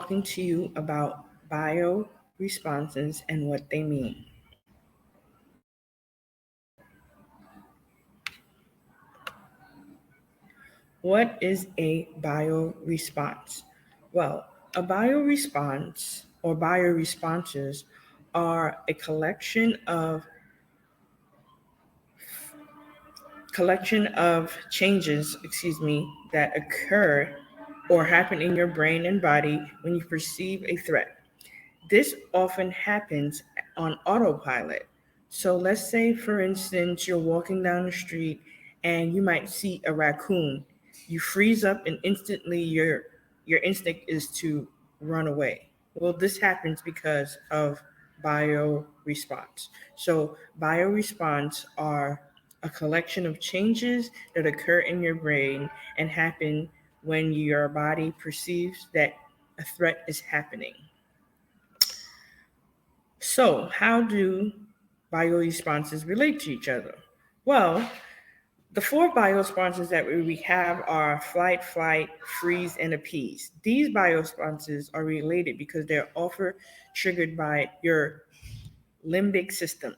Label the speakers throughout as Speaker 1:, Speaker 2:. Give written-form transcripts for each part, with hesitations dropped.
Speaker 1: talking to you about bio responses and what they mean. What is a bioresponse? Well, a bioresponse or bioresponses are a collection of changes, that occur or happen in your brain and body when you perceive a threat. This often happens on autopilot. So let's say, for instance, you're walking down the street and you might see a raccoon. You freeze up and instantly your instinct is to run away. Well, this happens because of bioresponse. So bioresponse are a collection of changes that occur in your brain and happen when your body perceives that a threat is happening. So, how do bioresponses relate to each other? Well, the four bioresponses that we have are flight, freeze, and appease. These bioresponses are related because they're often triggered by your limbic system.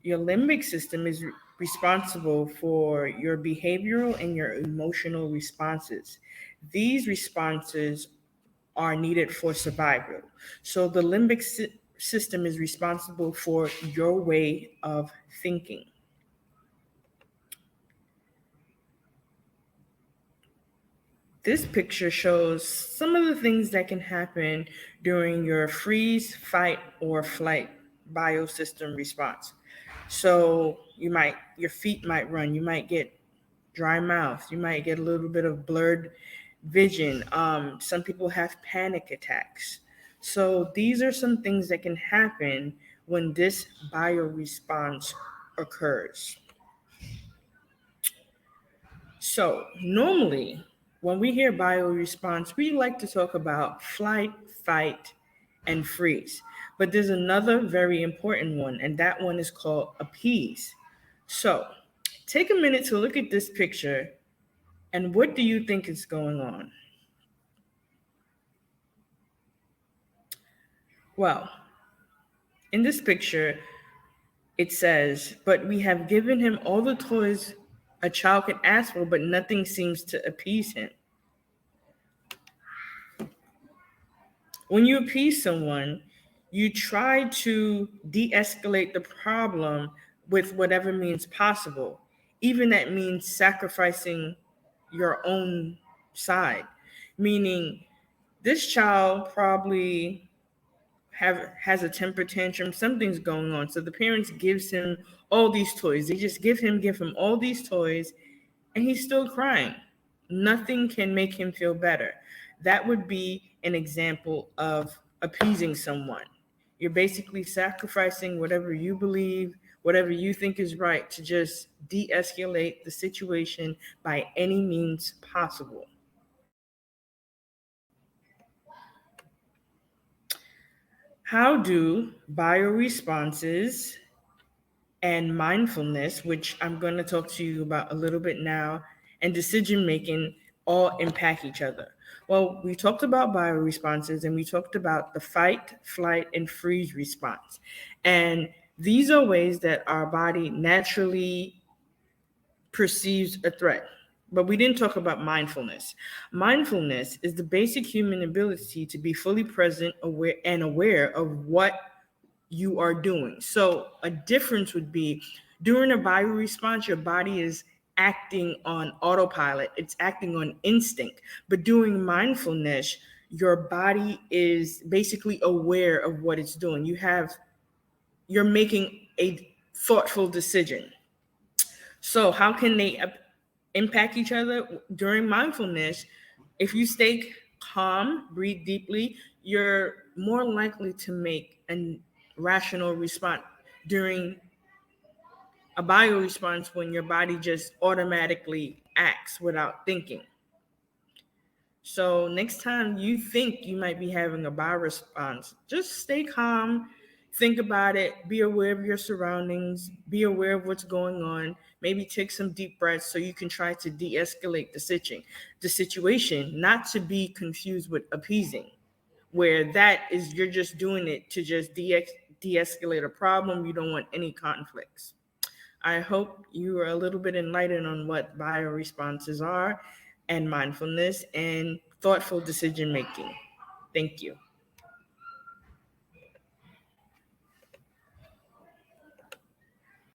Speaker 1: Your limbic system is responsible for your behavioral and your emotional responses. These responses are needed for survival. So the system is responsible for your way of thinking. This picture shows some of the things that can happen during your freeze, fight, or flight biosystem response. So your feet might run, you might get dry mouth, you might get a little bit of blurred vision. Some people have panic attacks. So these are some things that can happen when this bioresponse occurs. So normally, when we hear bioresponse, we like to talk about flight, fight, and freeze. But there's another very important one, and that one is called appease. So take a minute to look at this picture, and what do you think is going on? Well, in this picture, it says, but we have given him all the toys a child can ask for, but nothing seems to appease him. When you appease someone, you try to de escalate the problem with whatever means possible. Even that means sacrificing your own side, meaning this child probably has a temper tantrum, something's going on. So the parents gives him all these toys. They just give him all these toys, and he's still crying. Nothing can make him feel better. That would be an example of appeasing someone. You're basically sacrificing whatever you believe, whatever you think is right, to just de-escalate the situation by any means possible. How do bioresponses and mindfulness, which I'm going to talk to you about a little bit now, and decision making all impact each other? Well, we talked about bioresponses and we talked about the fight, flight, and freeze response. And these are ways that our body naturally perceives a threat. But we didn't talk about mindfulness. Mindfulness is the basic human ability to be fully present, aware of what you are doing. So a difference would be during a bioresponse, your body is acting on autopilot. It's acting on instinct. But during mindfulness, your body is basically aware of what it's doing. You're making a thoughtful decision. So how can they impact each other? During mindfulness, if you stay calm, breathe deeply, you're more likely to make a rational response. During a bio response, when your body just automatically acts without thinking. So next time you think you might be having a bio response, just stay calm, think about it, be aware of your surroundings, be aware of what's going on, maybe take some deep breaths so you can try to de-escalate the situation, not to be confused with appeasing. where that is you're just doing it to just de-escalate a problem. You don't want any conflicts. I hope you are a little bit enlightened on what bioresponses are and mindfulness and thoughtful decision making. Thank you.